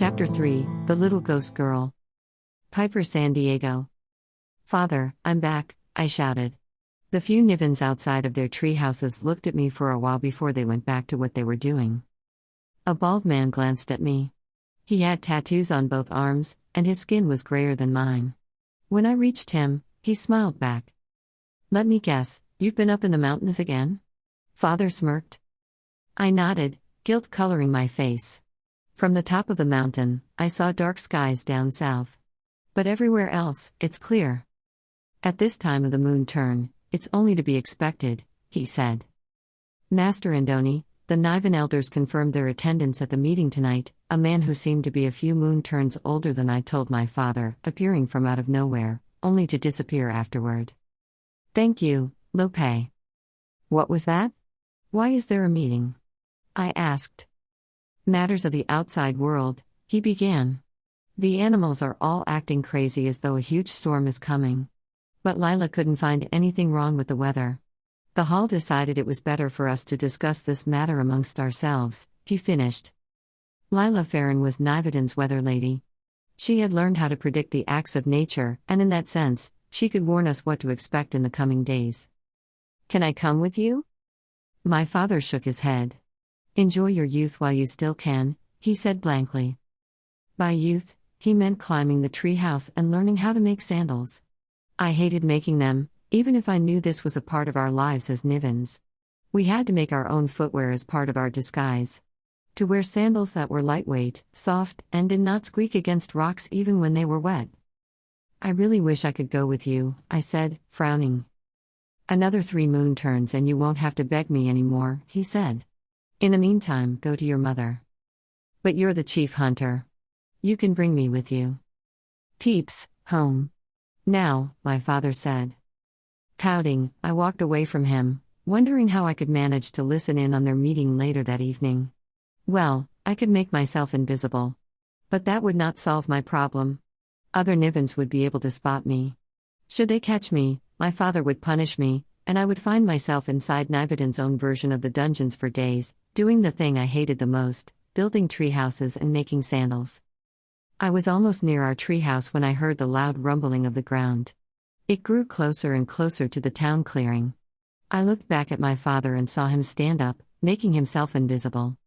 Chapter 3 The Little Ghost Girl. Pyper, San Diego. "Father, I'm back," I shouted. The few Nivens outside of their tree houses looked at me for a while before they went back to what they were doing. A bald man glanced at me. He had tattoos on both arms, and his skin was grayer than mine. When I reached him, he smiled back. "Let me guess, you've been up in the mountains again?" Father smirked. I nodded, guilt coloring my face. From the top of the mountain, I saw dark skies down south. But everywhere else, it's clear. "At this time of the moon turn, it's only to be expected," he said. Master Andoni, the Niven elders confirmed their attendance at the meeting tonight. A man who seemed to be a few moon turns older than I told my father, appearing from out of nowhere, only to disappear afterward. "Thank you, Lope." "What was that? Why is there a meeting?" I asked. "Matters of the outside world," he began. "The animals are all acting crazy as though a huge storm is coming. But Lila couldn't find anything wrong with the weather. The hall decided it was better for us to discuss this matter amongst ourselves," he finished. Lila Farron was Niveden's weather lady. She had learned how to predict the acts of nature, and in that sense, she could warn us what to expect in the coming days. "Can I come with you?" My father shook his head. "Enjoy your youth while you still can," he said blankly. By youth, he meant climbing the treehouse and learning how to make sandals. I hated making them, even if I knew this was a part of our lives as Nivens. We had to make our own footwear as part of our disguise. To wear sandals that were lightweight, soft, and did not squeak against rocks even when they were wet. "I really wish I could go with you," I said, frowning. "Another 3 moon turns and you won't have to beg me anymore," he said. "In the meantime, go to your mother. But you're the chief hunter. You can bring me with you." "Peeps, home. Now," my father said. Pouting, I walked away from him, wondering how I could manage to listen in on their meeting later that evening. Well, I could make myself invisible. But that would not solve my problem. Other Nivens would be able to spot me. Should they catch me, my father would punish me, and I would find myself inside Niveden's own version of the dungeons for days, doing the thing I hated the most, building treehouses and making sandals. I was almost near our treehouse when I heard the loud rumbling of the ground. It grew closer and closer to the town clearing. I looked back at my father and saw him stand up, making himself invisible.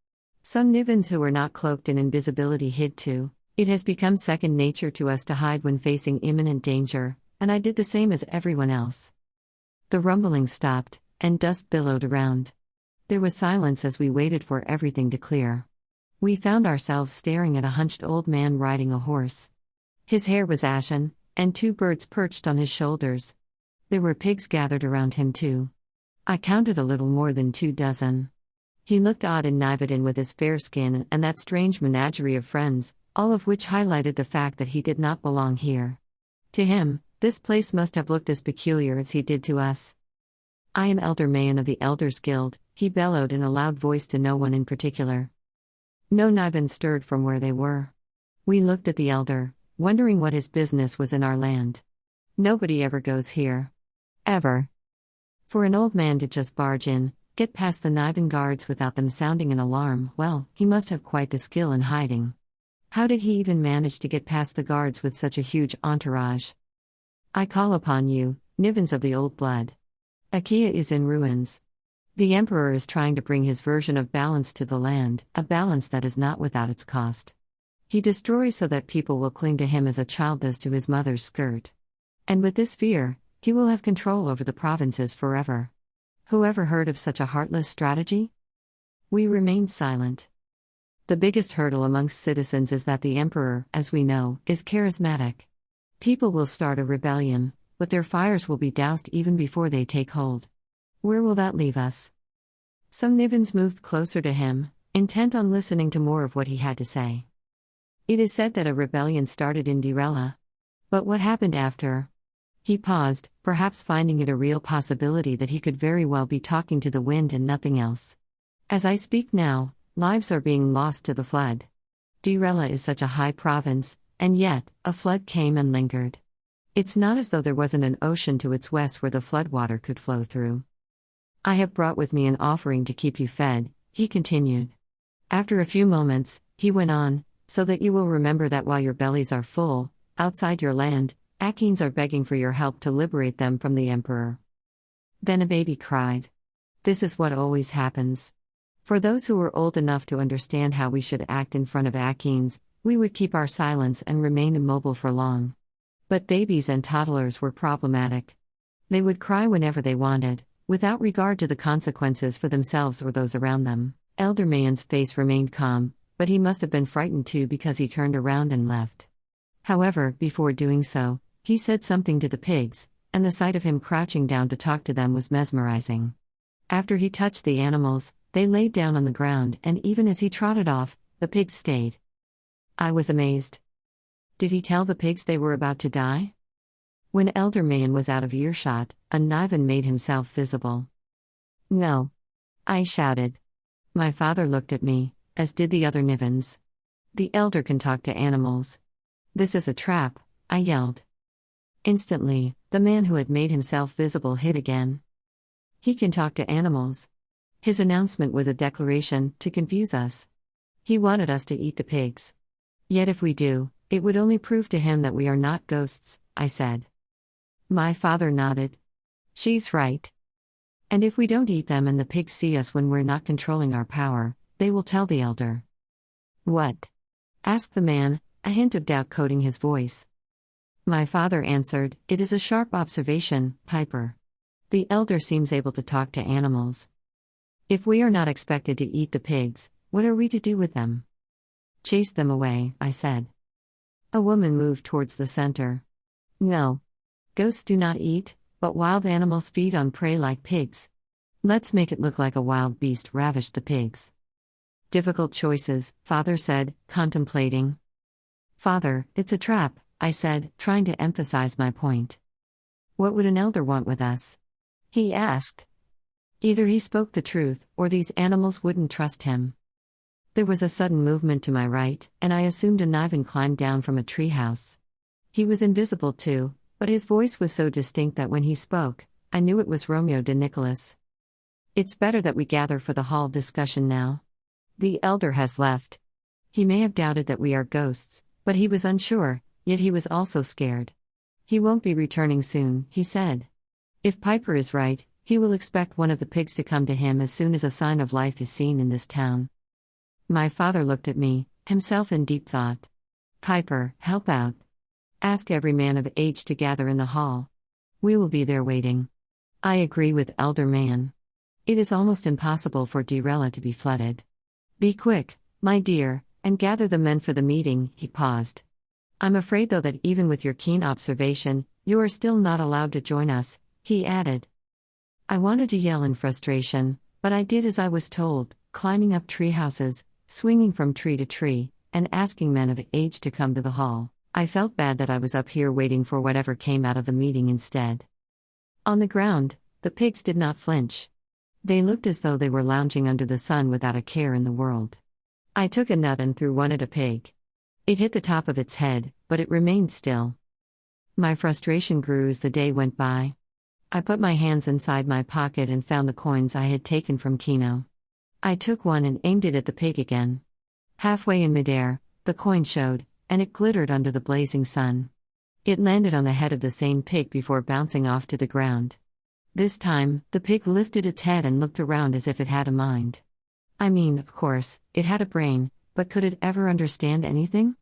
Some Nivens who were not cloaked in invisibility hid too. It has become second nature to us to hide when facing imminent danger, and I did the same as everyone else. The rumbling stopped, and dust billowed around. There was silence as we waited for everything to clear. We found ourselves staring at a hunched old man riding a horse. His hair was ashen, and 2 birds perched on his shoulders. There were pigs gathered around him too. I counted a little more than 2 dozen. He looked odd in Niveden with his fair skin and that strange menagerie of friends, all of which highlighted the fact that he did not belong here. To him, this place must have looked as peculiar as he did to us. "I am Elder Mayan of the Elders Guild," he bellowed in a loud voice to no one in particular. No Niven stirred from where they were. We looked at the elder, wondering what his business was in our land. Nobody ever goes here. Ever. For an old man to just barge in, get past the Niven guards without them sounding an alarm, well, he must have quite the skill in hiding. How did he even manage to get past the guards with such a huge entourage? "I call upon you, Nivens of the old blood. Akea is in ruins. The Emperor is trying to bring his version of balance to the land, a balance that is not without its cost. He destroys so that people will cling to him as a child does to his mother's skirt. And with this fear, he will have control over the provinces forever. Whoever heard of such a heartless strategy?" We remained silent. The biggest hurdle amongst citizens is that the Emperor, as we know, is charismatic. People will start a rebellion, but their fires will be doused even before they take hold. Where will that leave us? Some Nivens moved closer to him, intent on listening to more of what he had to say. "It is said that a rebellion started in Dirella. But what happened after?" He paused, perhaps finding it a real possibility that he could very well be talking to the wind and nothing else. "As I speak now, lives are being lost to the flood. Dirella is such a high province, and yet, a flood came and lingered. It's not as though there wasn't an ocean to its west where the floodwater could flow through. I have brought with me an offering to keep you fed," he continued. After a few moments, he went on, so that you will remember that while your bellies are full, outside your land, Akeans are begging for your help to liberate them from the emperor." Then a baby cried. This is what always happens. For those who were old enough to understand how we should act in front of Akeans, we would keep our silence and remain immobile for long. But babies and toddlers were problematic. They would cry whenever they wanted, without regard to the consequences for themselves or those around them. Elder Mayan's face remained calm, but he must have been frightened too because he turned around and left. However, before doing so, he said something to the pigs, and the sight of him crouching down to talk to them was mesmerizing. After he touched the animals, they laid down on the ground, and even as he trotted off, the pigs stayed. I was amazed. Did he tell the pigs they were about to die? When Elder Mayan was out of earshot, a Niven made himself visible. "No!" I shouted. My father looked at me, as did the other Nivens. "The elder can talk to animals." "This is a trap," I yelled. Instantly, the man who had made himself visible hid again. "He can talk to animals." His announcement was a declaration to confuse us. He wanted us to eat the pigs. "Yet if we do, it would only prove to him that we are not ghosts," I said. My father nodded. "She's right. And if we don't eat them and the pigs see us when we're not controlling our power, they will tell the elder." "What?" asked the man, a hint of doubt coating his voice. My father answered, "It is a sharp observation, Pyper. The elder seems able to talk to animals. If we are not expected to eat the pigs, what are we to do with them?" "Chase them away," I said. A woman moved towards the center. "No. Ghosts do not eat, but wild animals feed on prey like pigs. Let's make it look like a wild beast ravished the pigs." "Difficult choices," Father said, contemplating. "Father, it's a trap," I said, trying to emphasize my point. "What would an elder want with us?" he asked. Either he spoke the truth, or these animals wouldn't trust him. There was a sudden movement to my right, and I assumed a Niven climbed down from a treehouse. He was invisible too, but his voice was so distinct that when he spoke, I knew it was Romeo de Nicholas. "It's better that we gather for the hall discussion now. The elder has left. He may have doubted that we are ghosts, but he was unsure, yet he was also scared. He won't be returning soon," he said. "If Pyper is right, he will expect one of the pigs to come to him as soon as a sign of life is seen in this town." My father looked at me, himself in deep thought. "Pyper, help out. Ask every man of age to gather in the hall. We will be there waiting." I agree with Elder Mayan. It is almost impossible for Dirella to be flooded. "Be quick, my dear, and gather the men for the meeting," he paused. "I'm afraid though that even with your keen observation, you are still not allowed to join us," he added. I wanted to yell in frustration, but I did as I was told, climbing up tree houses, swinging from tree to tree, and asking men of age to come to the hall. I felt bad that I was up here waiting for whatever came out of the meeting instead. On the ground, the pigs did not flinch. They looked as though they were lounging under the sun without a care in the world. I took a nut and threw one at a pig. It hit the top of its head, but it remained still. My frustration grew as the day went by. I put my hands inside my pocket and found the coins I had taken from Kino. I took one and aimed it at the pig again. Halfway in midair, the coin showed, and it glittered under the blazing sun. It landed on the head of the same pig before bouncing off to the ground. This time, the pig lifted its head and looked around as if it had a mind. I mean, of course, it had a brain, but could it ever understand anything?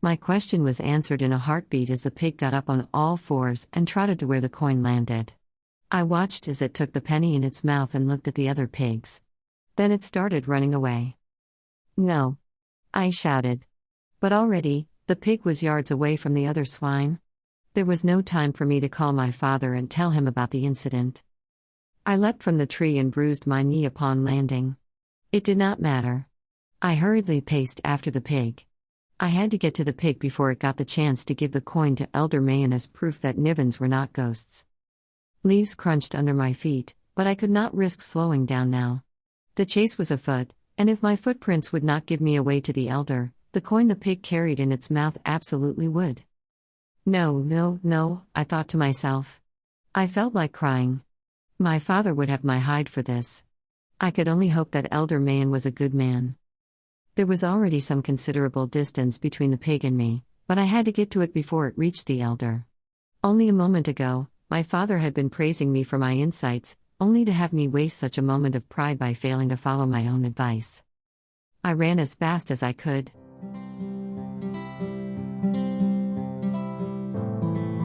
My question was answered in a heartbeat as the pig got up on all fours and trotted to where the coin landed. I watched as it took the penny in its mouth and looked at the other pigs. Then it started running away. "No!" I shouted. But already, the pig was yards away from the other swine. There was no time for me to call my father and tell him about the incident. I leapt from the tree and bruised my knee upon landing. It did not matter. I hurriedly paced after the pig. I had to get to the pig before it got the chance to give the coin to Elder Mayan as proof that Nivens were not ghosts. Leaves crunched under my feet, but I could not risk slowing down now. The chase was afoot, and if my footprints would not give me away to the elder, the coin the pig carried in its mouth absolutely would. No, no, no, I thought to myself. I felt like crying. My father would have my hide for this. I could only hope that Elder Mayan was a good man. There was already some considerable distance between the pig and me, but I had to get to it before it reached the elder. Only a moment ago, my father had been praising me for my insights, only to have me waste such a moment of pride by failing to follow my own advice. I ran as fast as I could.